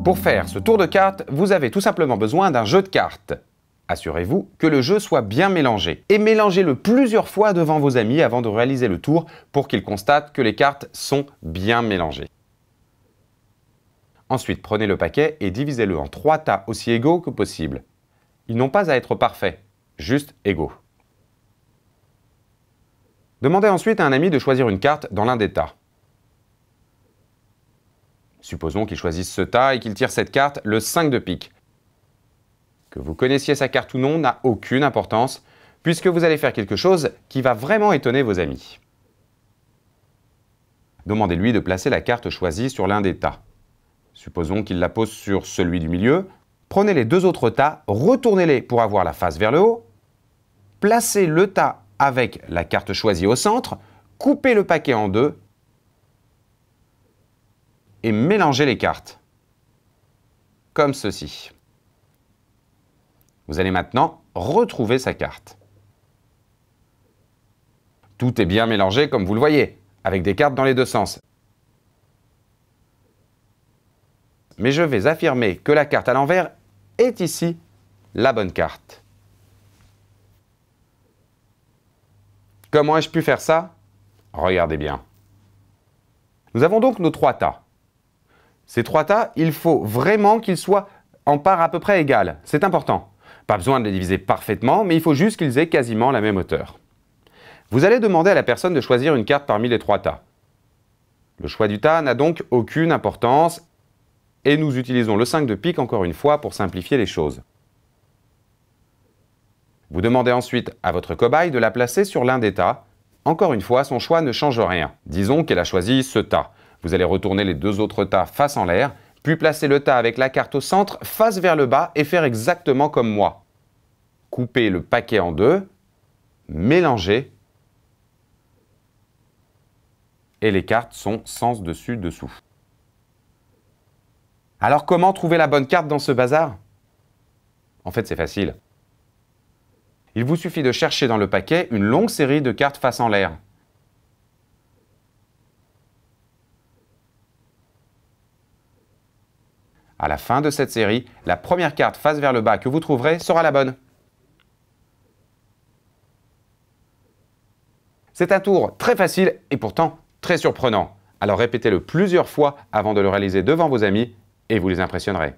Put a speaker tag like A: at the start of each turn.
A: Pour faire ce tour de cartes, vous avez tout simplement besoin d'un jeu de cartes. Assurez-vous que le jeu soit bien mélangé et mélangez-le plusieurs fois devant vos amis avant de réaliser le tour pour qu'ils constatent que les cartes sont bien mélangées. Ensuite, prenez le paquet et divisez-le en 3 tas aussi égaux que possible. Ils n'ont pas à être parfaits, juste égaux. Demandez ensuite à un ami de choisir une carte dans l'un des tas. Supposons qu'il choisisse ce tas et qu'il tire cette carte, le 5 de pique. Que vous connaissiez sa carte ou non n'a aucune importance, puisque vous allez faire quelque chose qui va vraiment étonner vos amis. Demandez-lui de placer la carte choisie sur l'un des tas. Supposons qu'il la pose sur celui du milieu. Prenez les 2 autres tas, retournez-les pour avoir la face vers le haut. Placez le tas avec la carte choisie au centre, coupez le paquet en 2 et mélangez les cartes. Comme ceci. Vous allez maintenant retrouver sa carte. Tout est bien mélangé comme vous le voyez, avec des cartes dans les 2 sens. Mais je vais affirmer que la carte à l'envers est ici la bonne carte. Comment ai-je pu faire ça? Regardez bien. Nous avons donc nos 3 tas. Ces 3 tas, il faut vraiment qu'ils soient en parts à peu près égales. C'est important. Pas besoin de les diviser parfaitement, mais il faut juste qu'ils aient quasiment la même hauteur. Vous allez demander à la personne de choisir une carte parmi les 3 tas. Le choix du tas n'a donc aucune importance et nous utilisons le 5 de pique encore une fois pour simplifier les choses. Vous demandez ensuite à votre cobaye de la placer sur l'un des tas. Encore une fois, son choix ne change rien. Disons qu'elle a choisi ce tas. Vous allez retourner les 2 autres tas face en l'air, puis placer le tas avec la carte au centre face vers le bas et faire exactement comme moi. Coupez le paquet en 2, mélangez et les cartes sont sens dessus-dessous. Alors comment trouver la bonne carte dans ce bazar? En fait, c'est facile. Il vous suffit de chercher dans le paquet une longue série de cartes face en l'air. À la fin de cette série, la première carte face vers le bas que vous trouverez sera la bonne. C'est un tour très facile et pourtant très surprenant. Alors répétez-le plusieurs fois avant de le réaliser devant vos amis et vous les impressionnerez.